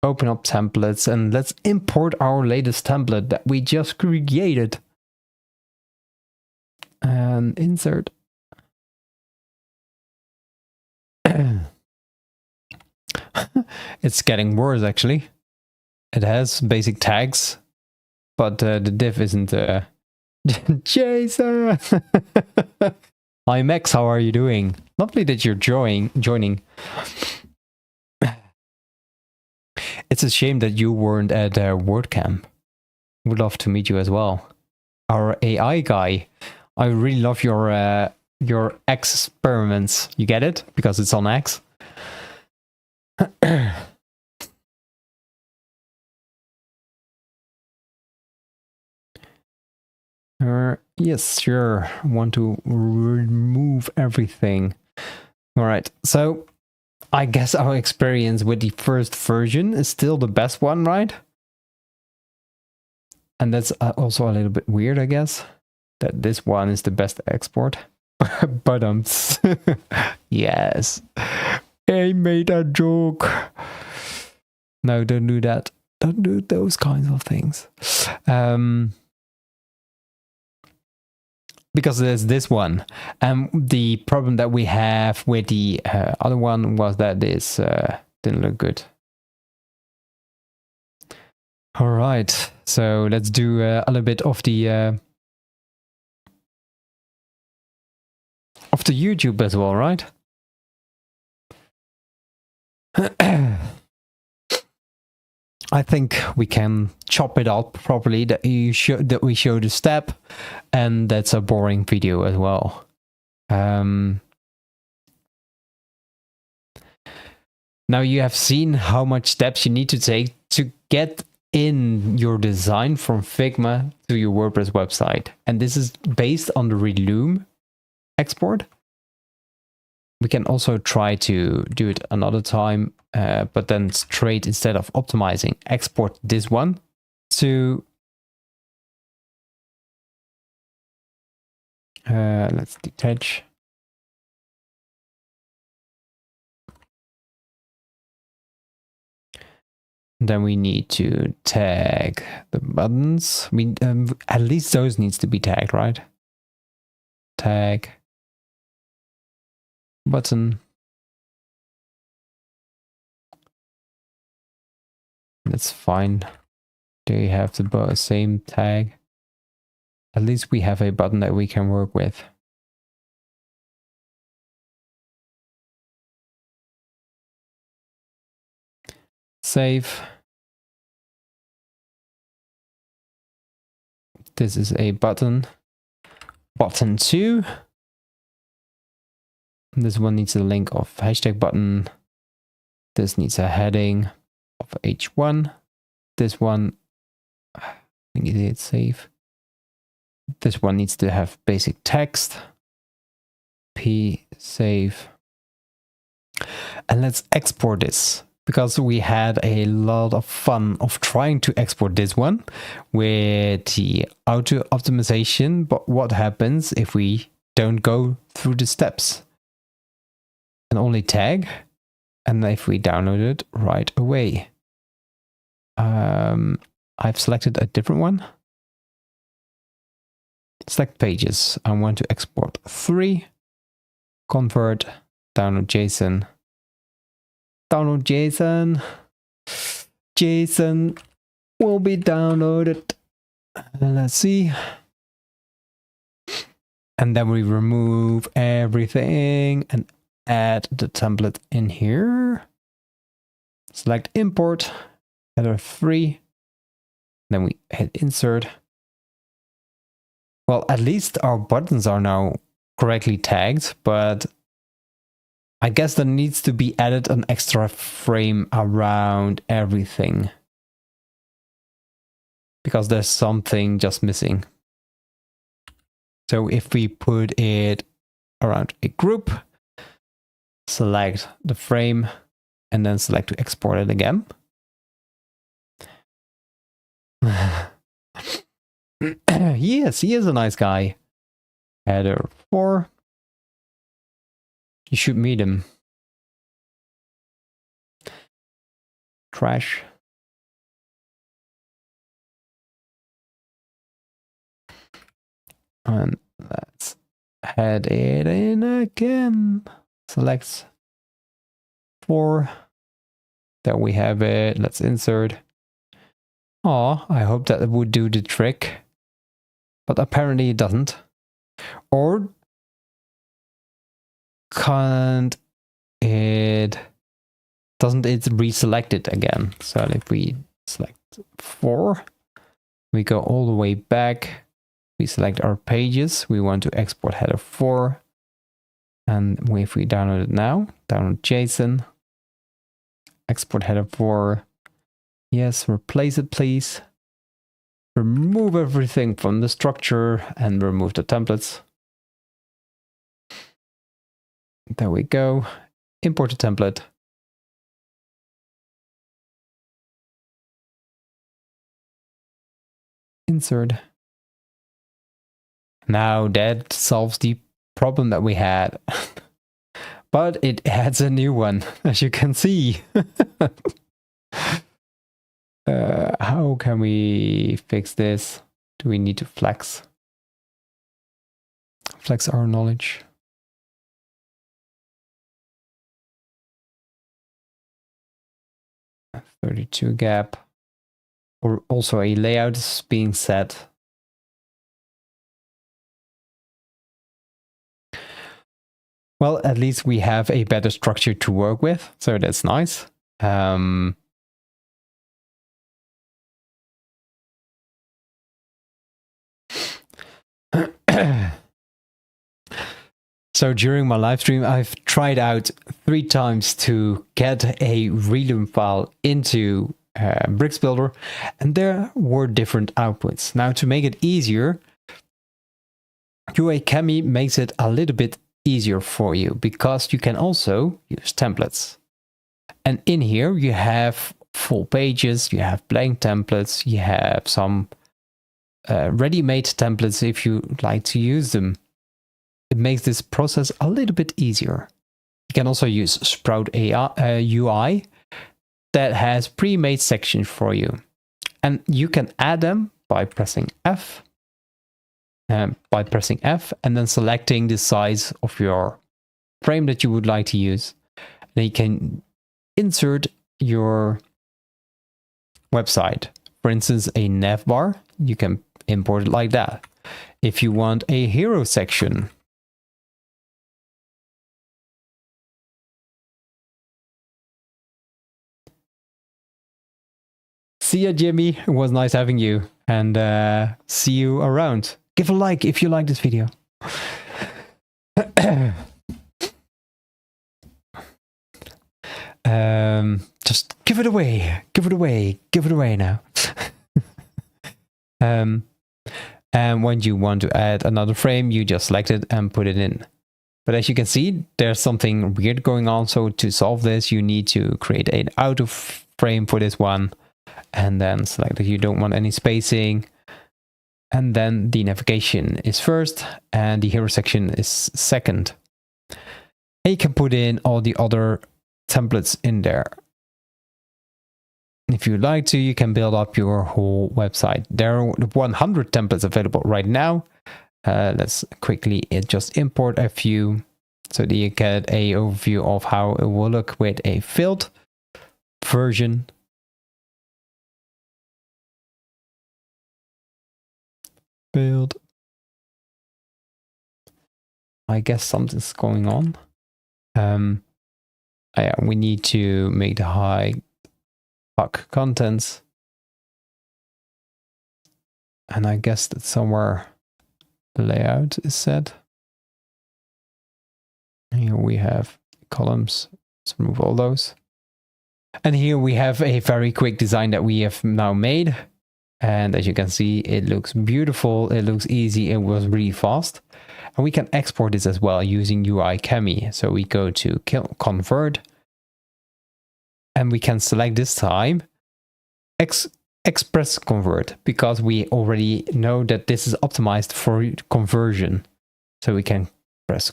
Open up templates and let's import our latest template that we just created. And insert. It's getting worse actually. It has basic tags, but the div isn't Jason. Hi Max, how are you doing? Lovely that you're joining. It's a shame that you weren't at WordCamp. Would love to meet you as well. Our AI guy. I really love your experiments. You get it? Because it's on X. Yes, sure. Want to remove everything. All right. So I guess our experience with the first version is still the best one, right? And that's also a little bit weird, I guess, that this one is the best export. But yes. I made a joke. No, don't do that. Don't do those kinds of things. Because there's this one. The problem that we have with the other one was that this didn't look good. All right, so let's do a little bit of the YouTube as well, right? I think we can chop it up properly, that we show the step, and that's a boring video as well. Now you have seen how much steps you need to take to get in your design from Figma to your WordPress website. And this is based on the Reloom export. We can also try to do it another time, but then straight, instead of optimizing, export this one to, let's detach. Then we need to tag the buttons. At least those needs to be tagged, right? Tag button. That's fine. They have the same tag. At least we have a button that we can work with. Save. This is a button. Button 2. This one needs a link of hashtag button. This needs a heading of H1. This one, we need it save. This one needs to have basic text. P, save. And let's export this, because we had a lot of fun of trying to export this one with the auto optimization. But what happens if we don't go through the steps and only tag? And if we download it right away, I've selected a different one. Select pages. I want to export 3. Convert. Download JSON. Download JSON. JSON will be downloaded. Let's see. And then we remove everything and add the template in here. Select import, header 3. Then we hit insert. Well, at least our buttons are now correctly tagged, but I guess there needs to be added an extra frame around everything, because there's something just missing. So if we put it around a group, select the frame, and then select to export it again. Yes, he is a nice guy. Header 4. You should meet him. Trash. And let's head it in again. Select 4. There we have it. Let's insert. Oh, I hope that would do the trick. But apparently it doesn't. Or can't it? Doesn't it reselect it again? So if we select 4, we go all the way back. We select our pages. We want to export header 4. And if we download it now, download JSON, export header 4. Yes, replace it, please. Remove everything from the structure and remove the templates. There we go. Import the template. Insert. Now that solves the problem that we had. But it adds a new one, as you can see. How can we fix this? Do we need to flex? Flex our knowledge. A 32 gap. Or also a layout is being set. Well, at least we have a better structure to work with, so that's nice. So during my live stream, I've tried out 3 times to get a reloom file into Bricks Builder, and there were different outputs. Now, to make it easier, UIChemy makes it a little bit easier for you, because you can also use templates. And in here, you have full pages, you have blank templates, you have some ready-made templates if you like to use them. It makes this process a little bit easier. You can also use Sprout UI that has pre-made sections for you. And you can add them by pressing F. And then selecting the size of your frame that you would like to use. Then you can insert your website. For instance, a nav bar, you can import it like that. If you want a hero section, see ya, Jimmy. It was nice having you, and see you around. Give a like if you like this video. Just give it away. Give it away. Give it away now. And when you want to add another frame, you just select it and put it in. But as you can see, there's something weird going on. So to solve this, you need to create an out of frame for this one. And then select that you don't want any spacing. And then the navigation is first and the hero section is second. And you can put in all the other templates in there. if you'd like to, you can build up your whole website. There are 100 templates available right now. Let's quickly just import a few so that you get a overview of how it will look with a filled version. Build. I guess something's going on. Yeah, we need to make the high puck contents. And I guess that somewhere the layout is set. Here we have columns. Let's remove all those. And here we have a very quick design that we have now made. And as you can see, it looks beautiful. It looks easy. It was really fast. And we can export this as well using UIChemy. So we go to convert. And we can select this time express convert, because we already know that this is optimized for conversion. So we can press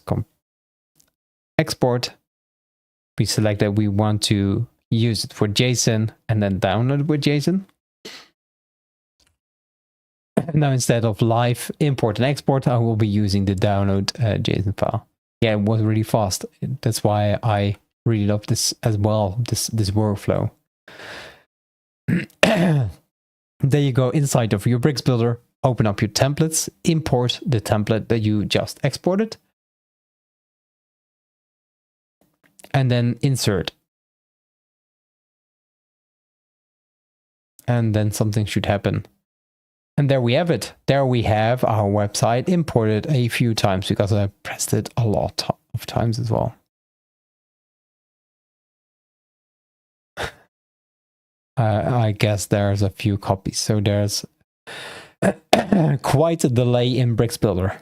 export. We select that we want to use it for JSON and then download it with JSON. Now instead of live import and export, I will be using the download JSON file. Yeah, it was really fast. That's why I really love this as well, this workflow. There you go, inside of your Bricks Builder, open up your templates, import the template that you just exported, and then insert. And then something should happen. And there we have it. There we have our website imported a few times because I pressed it a lot of times as well. I guess there's a few copies, so there's quite a delay in Bricks Builder.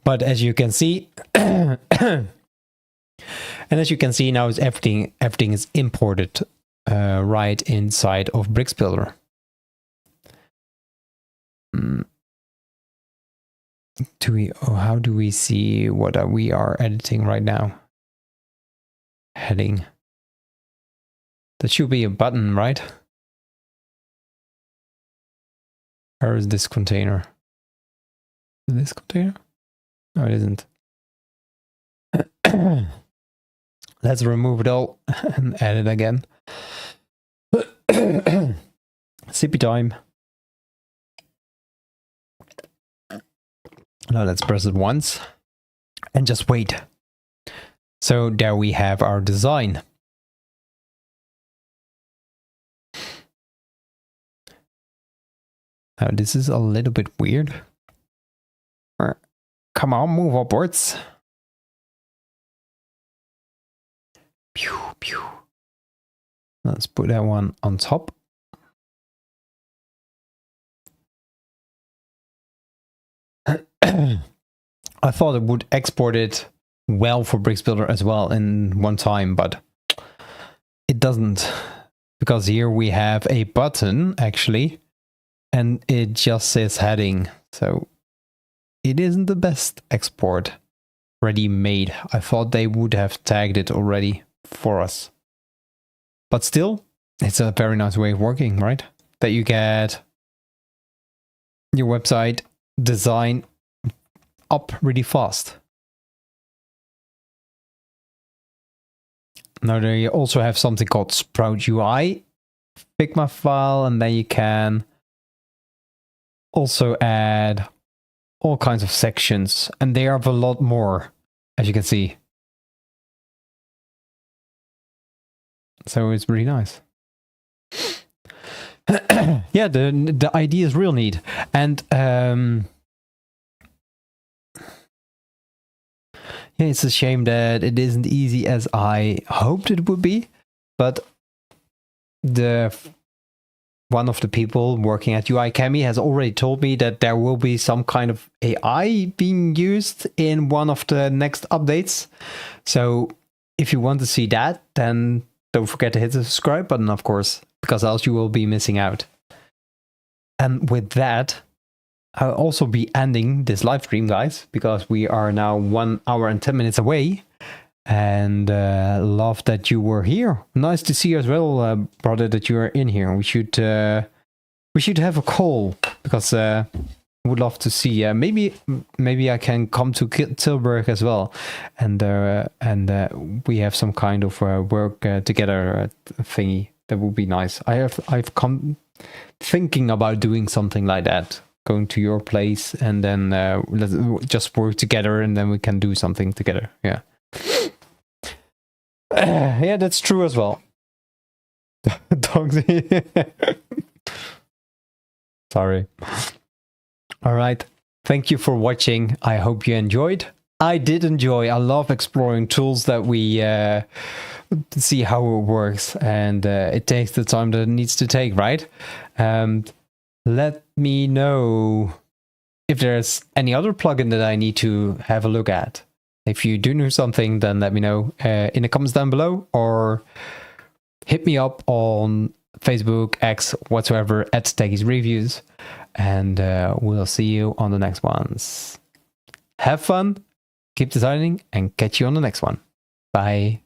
But as you can see, and as you can see now, is everything is imported right inside of Bricks Builder. How do we see what we are editing right now? Heading. That should be a button, right? Where is this container? Is this container? No, it isn't. Let's remove it all and add it again. Sippy time. Now let's press it once and just wait. So there we have our design. Now this is a little bit weird. Come on, move upwards. Pew, pew. Let's put that one on top. I thought it would export it well for Bricks Builder as well in one time, but it doesn't. Because here we have a button actually, and it just says heading. So it isn't the best export ready made. I thought they would have tagged it already for us. But still, it's a very nice way of working, right? That you get your website design up really fast. Now there you also have something called Sprout UI Figma file, and then you can also add all kinds of sections, and they have a lot more, as you can see. So it's really nice. Yeah, the idea is real neat. And yeah, it's a shame that it isn't easy as I hoped it would be, but one of the people working at UIChemy has already told me that there will be some kind of AI being used in one of the next updates. So if you want to see that, then don't forget to hit the subscribe button, of course, because else you will be missing out. And with that, I'll also be ending this live stream, guys, because we are now 1 hour and 10 minutes away. And love that you were here. Nice to see you as well, brother, that you are in here. We should have a call, because I would love to see. Maybe I can come to Tilburg as well, and we have some kind of work together thingy. That would be nice. I've come thinking about doing something like that, going to your place, and then let's just work together, and then we can do something together. Yeah. Yeah, that's true as well. Dogs. Sorry. All right. Thank you for watching. I hope you enjoyed. I did enjoy. I love exploring tools that we see how it works, and it takes the time that it needs to take, right? Let me know if there's any other plugin that I need to have a look at. If you do know something, then let me know in the comments down below, or hit me up on Facebook, X, whatsoever, at Teggy's Reviews, and we'll see you on the next ones. Have fun, keep designing, and catch you on the next one. Bye.